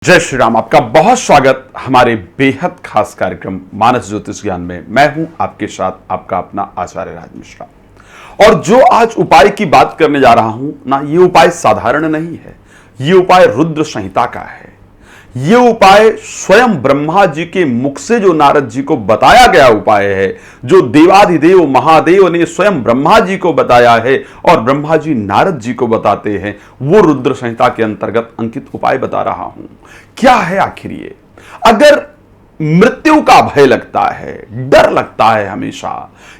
जय श्री राम। आपका बहुत स्वागत हमारे बेहद खास कार्यक्रम मानस ज्योतिष ज्ञान में। मैं हूं आपके साथ आपका अपना आचार्य राज मिश्रा। और जो आज उपाय की बात करने जा रहा हूं ना, ये उपाय साधारण नहीं है। ये उपाय रुद्र संहिता का है। ये उपाय स्वयं ब्रह्मा जी के मुख से जो नारद जी को बताया गया उपाय है, जो देवाधिदेव महादेव ने स्वयं ब्रह्मा जी को बताया है और ब्रह्मा जी नारद जी को बताते हैं, वो रुद्र संहिता के अंतर्गत अंकित उपाय बता रहा हूं। क्या है आखिर ये? अगर मृत्यु का भय लगता है, डर लगता है हमेशा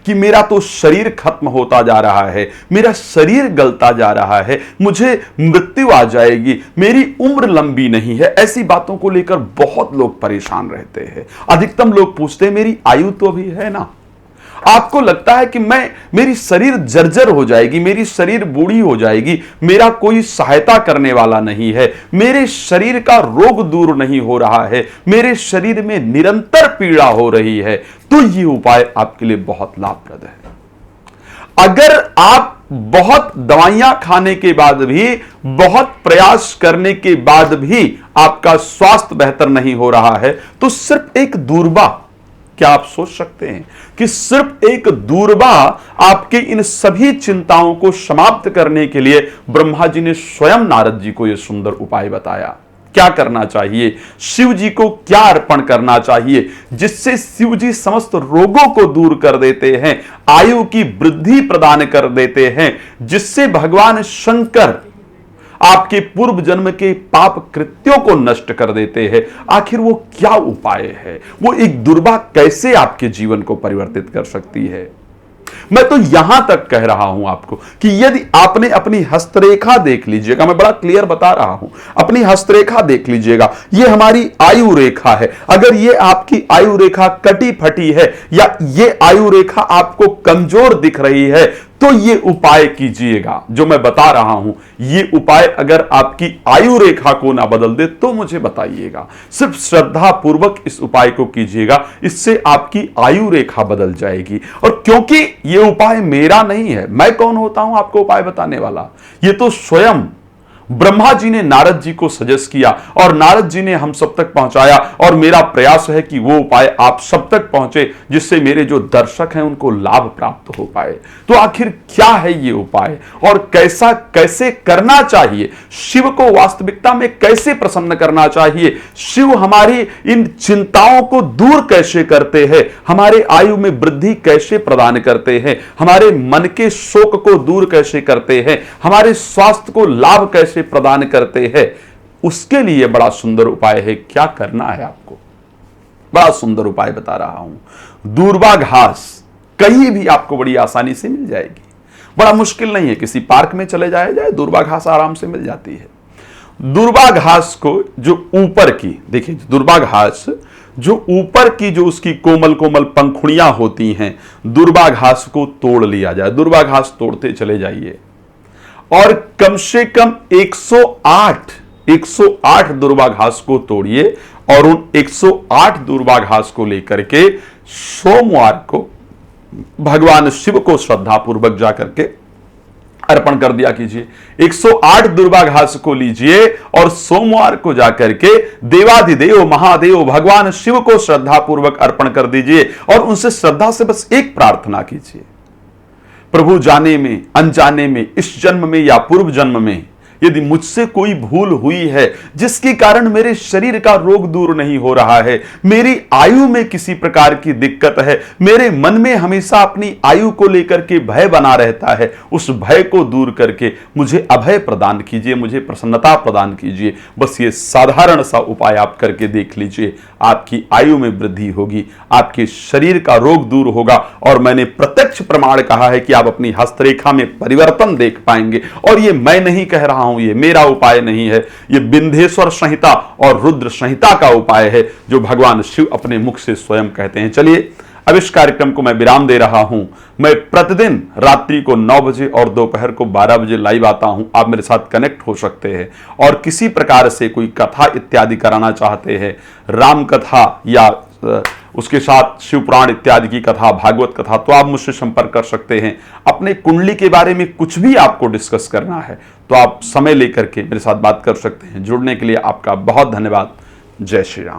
कि मेरा तो शरीर खत्म होता जा रहा है, मेरा शरीर गलता जा रहा है, मुझे मृत्यु आ जाएगी, मेरी उम्र लंबी नहीं है, ऐसी बातों को लेकर बहुत लोग परेशान रहते हैं। अधिकतम लोग पूछते हैं मेरी आयु तो अभी है ना। आपको लगता है कि मेरी शरीर जर्जर हो जाएगी, मेरी शरीर बूढ़ी हो जाएगी, मेरा कोई सहायता करने वाला नहीं है, मेरे शरीर का रोग दूर नहीं हो रहा है, मेरे शरीर में निरंतर पीड़ा हो रही है, तो ये उपाय आपके लिए बहुत लाभप्रद है। अगर आप बहुत दवाइयां खाने के बाद भी, बहुत प्रयास करने के बाद भी आपका स्वास्थ्य बेहतर नहीं हो रहा है, तो सिर्फ एक दूरबा, क्या आप सोच सकते हैं कि सिर्फ एक दूरबा आपके इन सभी चिंताओं को समाप्त करने के लिए ब्रह्मा जी ने स्वयं नारद जी को यह सुंदर उपाय बताया। क्या करना चाहिए, शिव जी को क्या अर्पण करना चाहिए जिससे शिव जी समस्त रोगों को दूर कर देते हैं, आयु की वृद्धि प्रदान कर देते हैं, जिससे भगवान शंकर आपके पूर्व जन्म के पाप कृत्यों को नष्ट कर देते हैं। आखिर वो क्या उपाय है? वो एक दुर्बा कैसे आपके जीवन को परिवर्तित कर सकती है? मैं तो यहां तक कह रहा हूं आपको कि यदि आपने अपनी हस्तरेखा देख लीजिएगा, मैं बड़ा क्लियर बता रहा हूं, अपनी हस्तरेखा देख लीजिएगा, ये हमारी आयु रेखा है। अगर ये आपकी आयु रेखा कटी फटी है या ये आयु रेखा आपको कमजोर दिख रही है, तो ये उपाय कीजिएगा जो मैं बता रहा हूं। ये उपाय अगर आपकी आयु रेखा को ना बदल दे तो मुझे बताइएगा। सिर्फ श्रद्धा पूर्वक इस उपाय को कीजिएगा, इससे आपकी आयु रेखा बदल जाएगी। और क्योंकि ये उपाय मेरा नहीं है, मैं कौन होता हूं आपको उपाय बताने वाला? ये तो स्वयं ब्रह्मा जी ने नारद जी को सजेस्ट किया और नारद जी ने हम सब तक पहुंचाया, और मेरा प्रयास है कि वो उपाय आप सब तक पहुंचे जिससे मेरे जो दर्शक हैं उनको लाभ प्राप्त हो पाए। तो आखिर क्या है ये उपाय और कैसे करना चाहिए? शिव को वास्तविकता में कैसे प्रसन्न करना चाहिए? शिव हमारी इन चिंताओं को दूर कैसे करते हैं? हमारे आयु में वृद्धि कैसे प्रदान करते हैं? हमारे मन के शोक को दूर कैसे करते हैं? हमारे स्वास्थ्य को लाभ कैसे प्रदान करते हैं? उसके लिए बड़ा सुंदर उपाय है। क्या करना है आपको? बड़ा सुंदर उपाय बता रहा हूं। दूर्वा घास कहीं भी आपको बड़ी आसानी से मिल जाएगी, बड़ा मुश्किल नहीं है। किसी पार्क में चले जाए दूर्वा घास आराम से मिल जाती है। दूर्वा घास को जो ऊपर की, देखिए दूर्वा घास जो ऊपर की जो उसकी कोमल कोमल पंखुड़ियां होती हैं, दूर्वा घास को तोड़ लिया जाए। दूर्वा घास तोड़ते चले जाइए और कम से कम 108 दूर्वा घास को तोड़िए और उन 108 दूर्वा घास को लेकर के सोमवार को भगवान शिव को श्रद्धापूर्वक जाकर के अर्पण कर दिया कीजिए। 108 दूर्वा घास को लीजिए और सोमवार को जाकर के देवाधिदेव महादेव भगवान शिव को श्रद्धापूर्वक अर्पण कर दीजिए और उनसे श्रद्धा से बस एक प्रार्थना कीजिए, प्रभु जाने में अनजाने में, इस जन्म में या पूर्व जन्म में यदि मुझसे कोई भूल हुई है जिसके कारण मेरे शरीर का रोग दूर नहीं हो रहा है, मेरी आयु में किसी प्रकार की दिक्कत है, मेरे मन में हमेशा अपनी आयु को लेकर के भय बना रहता है, उस भय को दूर करके मुझे अभय प्रदान कीजिए, मुझे प्रसन्नता प्रदान कीजिए। बस ये साधारण सा उपाय आप करके देख लीजिए, आपकी आयु में वृद्धि होगी, आपके शरीर का रोग दूर होगा और मैंने प्रत्यक्ष प्रमाण कहा है कि आप अपनी हस्तरेखा में परिवर्तन देख पाएंगे। और ये मैं नहीं कह रहा हूं, ये मेरा उपाय नहीं है, ये विंध्येश्वर संहिता और रुद्र संहिता का उपाय है जो भगवान शिव अपने मुख से स्वयं कहते हैं। चलिए अब इस कार्यक्रम को मैं विराम दे रहा हूं। मैं प्रतिदिन रात्रि को 9 बजे और दोपहर को 12 बजे लाइव आता हूं। आप मेरे साथ कनेक्ट हो सकते हैं और किसी प्रकार से कोई कथा इत्यादि कराना चाहते हैं, राम कथा या उसके साथ शिव पुराण इत्यादि की कथा, भागवत कथा, तो आप मुझसे संपर्क कर सकते हैं। अपने कुंडली के बारे में कुछ भी आपको डिस्कस करना है तो आप समय लेकर के मेरे साथ बात कर सकते हैं। जुड़ने के लिए आपका बहुत धन्यवाद। जय श्री राम।